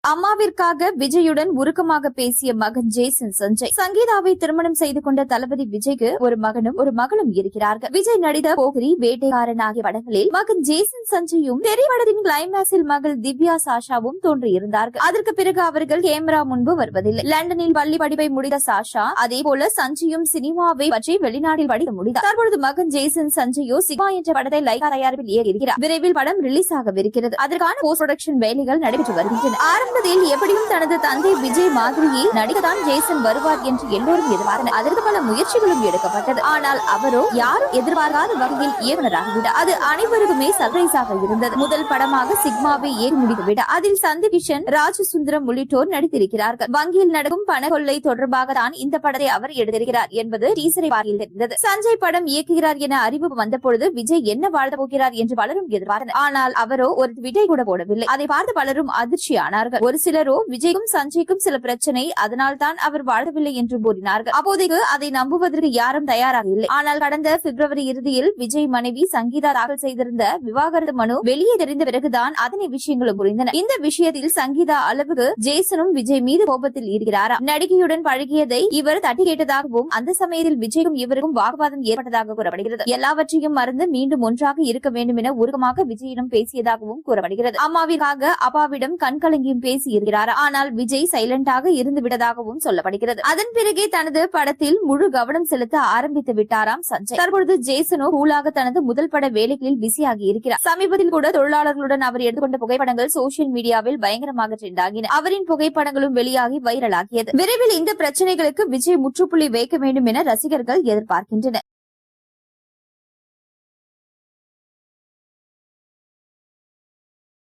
அம்மாவிற்காக விஜயுடன் உருக்கமாக பேசிய மகன் ஜேசன் சஞ்சய். சங்கீதாவை திருமணம் செய்து கொண்ட தளபதி விஜய்க்கு ஒரு மகனும் ஒரு மகளும் இருக்கிறார்கள். விஜய் நடித்த போகிரி, வேட்டைக்காரன் ஆகிய படங்களில் மகன் ஜேசன் சஞ்சயும், திரைப்படத்தின் கிளைமேக்ஸில் மகள் திவ்யா சாஷாவும் தோன்றியிருந்தார்கள். அதற்கு பிறகு அவர்கள் கேமரா முன்பு வருவதில்லை. லண்டனில் பள்ளி படிப்பை முடித்த சாஷா, அதே போல சஞ்சயும் சினிமாவை பற்றி வெளிநாட்டில் படிக்க முடித்தார். தற்பொழுது மகன் ஜேசன் சஞ்சயோ சிவா என்ற படத்தை லைகா தயாரிப்பில் இயக்கியிருக்கிறார். விரைவில் படம் ரிலீஸ் ஆகவிருக்கிறது. அதற்கான போஸ்ட் ப்ரொடக்ஷன் வேலைகள் நடைபெற்று வருகின்றன. ஆரம்பத்தில் எப்படியும் தனது தந்தை விஜய் மாதிரியே நடிகத்தான் ஜேசன் வருவார் என்று எல்லோரும் எதிர்பார்த்தனர். அதற்கு பல முயற்சிகளும் எடுக்கப்பட்டது. ஆனால் அவரோ யாரும் எதிர்பார்க்காத வகையில் இயக்குநராகிவிட்டார். அது அனைவருக்குமே சர்ப்ரைஸாக இருந்தது. முதல் படமாக சிக்மாவை ஏறி முடித்துவிட்டார். அதில் சந்தி கிஷன், ராஜசுந்தரம் உள்ளிட்டோர் நடித்திருக்கிறார்கள். வங்கியில் நடக்கும் பண கொள்ளை தொடர்பாக தான் இந்த படத்தை அவர் எடுத்திருக்கிறார் என்பது டீசரை பார்வையில் தெரிந்தது. சஞ்சய் படம் இயக்குகிறார் என அறிவிப்பு வந்தபொழுது விஜய் என்ன வாழ்த்த போகிறார் என்று பலரும் எதிர்பார்த்தனர். ஆனால் அவரோ ஒரு ட்வீட்டை கூட போடவில்லை. அதை பார்த்து பலரும் அதிர்ச்சியானார்கள். ஒரு சிலரோ விஜய்க்கும் சஞ்சய்க்கும் சில பிரச்சனை, அதனால் தான் அவர் வாழவில்லை என்று கூறினார்கள். அப்போதைக்கு அதை நம்புவதற்கு யாரும் தயாராக இல்லை. ஆனால் கடந்த பிப்ரவரி இறுதியில் விஜய் மனைவி சங்கீதா தாக்கல் செய்திருந்த விவாகரத்து மனு வெளியே தெரிந்த பிறகுதான் அதனை விஷயங்களும் புரிந்தன. இந்த விஷயத்தில் சங்கீதா அளவுக்கு ஜேசனும் விஜய் மீது கோபத்தில் இருக்கிறாரா? நடிகையுடன் பழகியதை இவர் தட்டி கேட்டதாகவும், அந்த சமயத்தில் விஜய்க்கும் இவருக்கும் வாக்குவாதம் ஏற்பட்டதாக கூறப்படுகிறது. எல்லாவற்றையும் மறந்து மீண்டும் ஒன்றாக இருக்க வேண்டும் என உருக்கமாக விஜயிடம் பேசியதாகவும் கூறப்படுகிறது. அம்மாவிற்காக அப்பாவிடம் கண்கலங்கியும் பேசி இருக்கிறார். ஆனால் விஜய் சைலண்டாக இருந்து விட்டதாகவும் சொல்லப்படுகிறது. அதன் பிறகே தனது படத்தில் முழு கவனம் செலுத்த ஆரம்பித்து விட்டாராம் சஞ்சய். தற்பொழுது ஜேசனோ கூலாக தனது முதல் பட வேலைகளில் பிஸியாகி இருக்கிறார். சமீபத்தில் கூட தொழிலாளர்களுடன் அவர் எடுத்துக்கொண்ட புகைப்படங்கள் சோசியல் மீடியாவில் பயங்கரமாக ட்ரெண்ட் ஆகின. அவரின் புகைப்படங்களும் வெளியாகி வைரலாகியது. விரைவில் இந்த பிரச்சனைகளுக்கு விஜய் முற்றுப்புள்ளி வைக்க வேண்டும் என ரசிகர்கள் எதிர்பார்க்கின்றனர்.